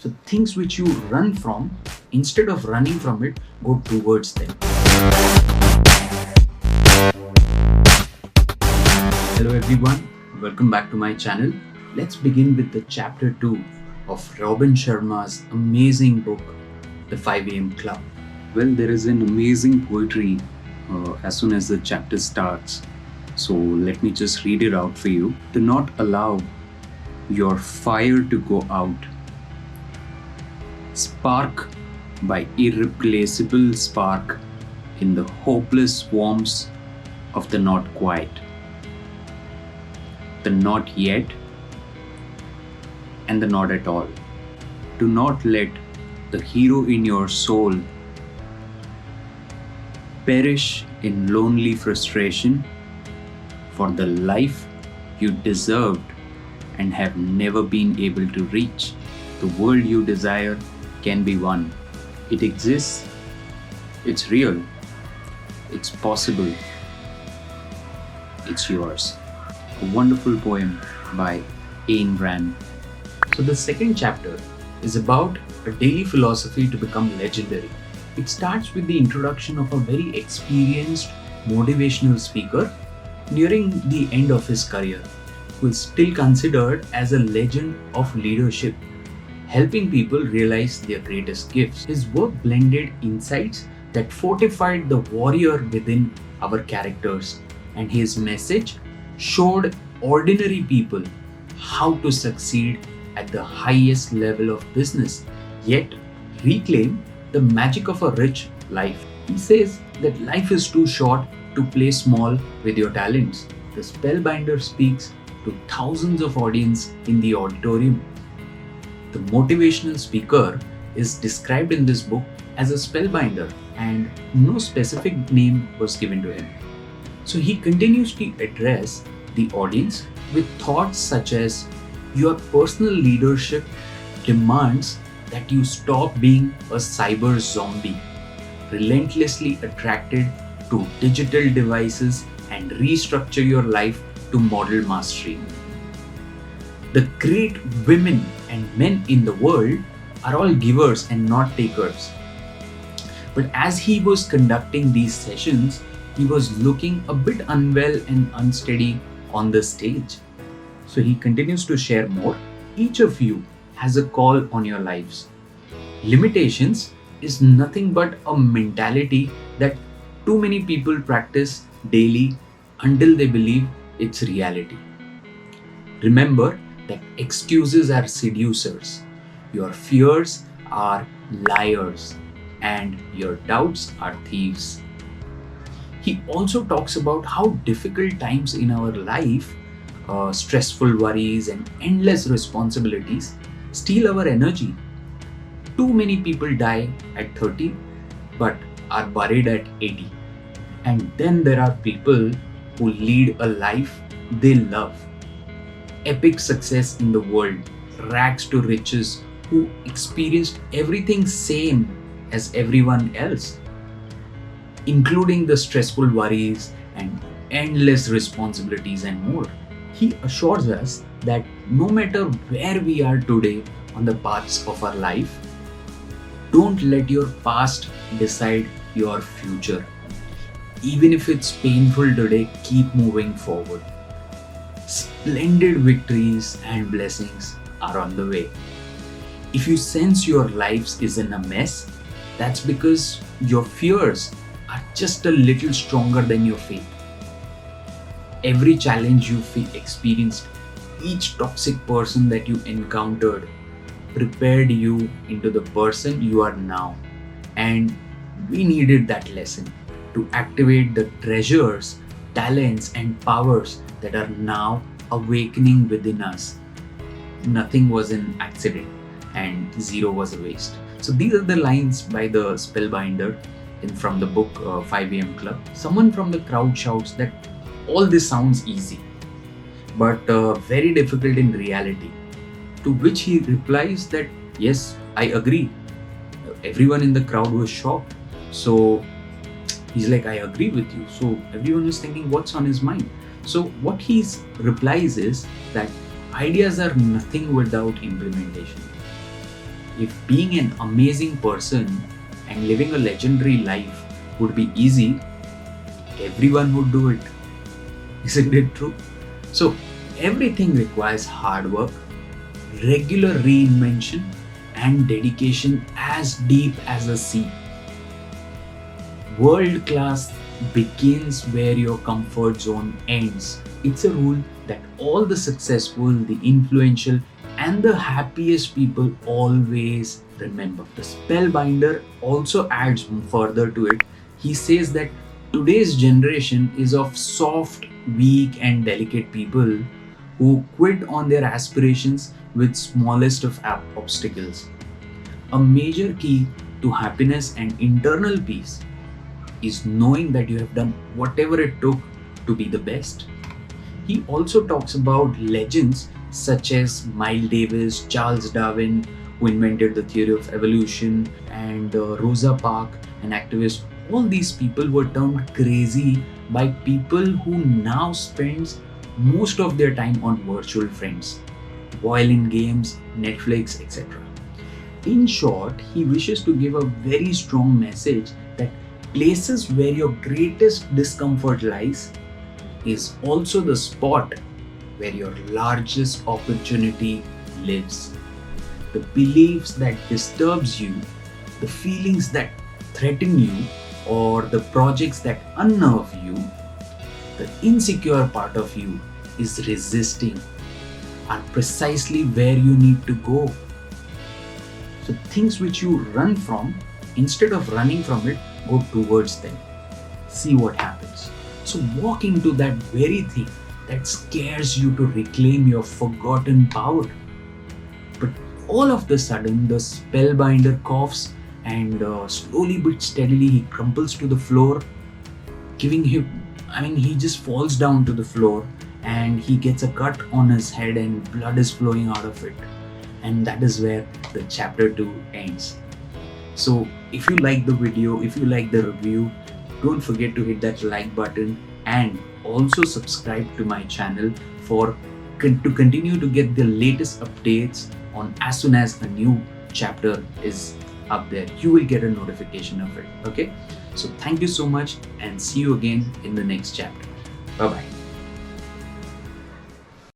So things which you run from, instead of running from it, go towards them. Hello everyone, welcome back to my channel. Let's begin with the chapter 2 of Robin Sharma's amazing book, The 5 AM Club. Well, there is an amazing poetry as soon as the chapter starts. So let me just read it out for you. Do not allow your fire to go out. Spark by irreplaceable spark in the hopeless warmth of the not quite, the not yet, and the not at all. Do not let the hero in your soul perish in lonely frustration for the life you deserved and have never been able to reach. The world you desire can be won. It exists, it's real, it's possible, it's yours. A wonderful poem by Ayn Rand. So the second chapter is about a daily philosophy to become legendary. It starts with the introduction of a very experienced motivational speaker nearing the end of his career, who is still considered as a legend of leadership, helping people realize their greatest gifts. His work blended insights that fortified the warrior within our characters, and his message showed ordinary people how to succeed at the highest level of business, yet reclaim the magic of a rich life. He says that life is too short to play small with your talents. The spellbinder speaks to thousands of audience in the auditorium. The motivational speaker is described in this book as a spellbinder, and no specific name was given to him. So he continues to address the audience with thoughts such as, your personal leadership demands that you stop being a cyber zombie, relentlessly attracted to digital devices, and restructure your life to model mastery. The great women and men in the world are all givers and not takers. But as he was conducting these sessions, he was looking a bit unwell and unsteady on the stage. So he continues to share more. Each of you has a call on your lives. Limitations is nothing but a mentality that too many people practice daily until they believe it's reality. Remember that excuses are seducers, your fears are liars, and your doubts are thieves. He also talks about how difficult times in our life, stressful worries and endless responsibilities steal our energy. Too many people die at 30 but are buried at 80. And then there are people who lead a life they love. Epic success in the world, rags to riches, who experienced everything same as everyone else, including the stressful worries and endless responsibilities and more. He assures us that no matter where we are today on the paths of our life, don't let your past decide your future. Even if it's painful today, keep moving forward. Splendid victories and blessings are on the way. If you sense your life is in a mess, that's because your fears are just a little stronger than your faith. Every challenge you experienced, each toxic person that you encountered, prepared you into the person you are now. And we needed that lesson to activate the treasures, talents, and powers that are now awakening within us. Nothing was an accident and zero was a waste. So these are the lines by the spellbinder from the book 5 AM Club. Someone from the crowd shouts that all this sounds easy, but very difficult in reality. To which he replies that, yes, I agree. Everyone in the crowd was shocked. So he's like, I agree with you. So everyone was thinking, what's on his mind? So what he replies is that ideas are nothing without implementation. If being an amazing person and living a legendary life would be easy, everyone would do it. Isn't it true? So, everything requires hard work, regular reinvention, and dedication as deep as a sea. World class begins where your comfort zone ends. It's a rule that all the successful, the influential, and the happiest people always remember. The spellbinder also adds further to it. He says that today's generation is of soft, weak, and delicate people who quit on their aspirations with smallest of obstacles. A major key to happiness and internal peace is knowing that you have done whatever it took to be the best. He also talks about legends such as Miles Davis, Charles Darwin, who invented the theory of evolution, and Rosa Parks, an activist. All these people were turned crazy by people who now spends most of their time on virtual friends, violin games, Netflix, etc. In short, he wishes to give a very strong message that places where your greatest discomfort lies is also the spot where your largest opportunity lives. The beliefs that disturbs you, the feelings that threaten you, or the projects that unnerve you, the insecure part of you is resisting are precisely where you need to go. So things which you run from, instead of running from it, go towards them. See what happens. So walk into that very thing that scares you to reclaim your forgotten power. But all of the sudden, the spellbinder coughs and slowly but steadily he crumples to the floor, he just falls down to the floor and he gets a cut on his head and blood is flowing out of it. And that is where the chapter 2 ends. So if you like the video, if you like the review, don't forget to hit that like button and also subscribe to my channel to continue to get the latest updates on as soon as a new chapter is up there. You will get a notification of it. Okay? So thank you so much and see you again in the next chapter. Bye bye.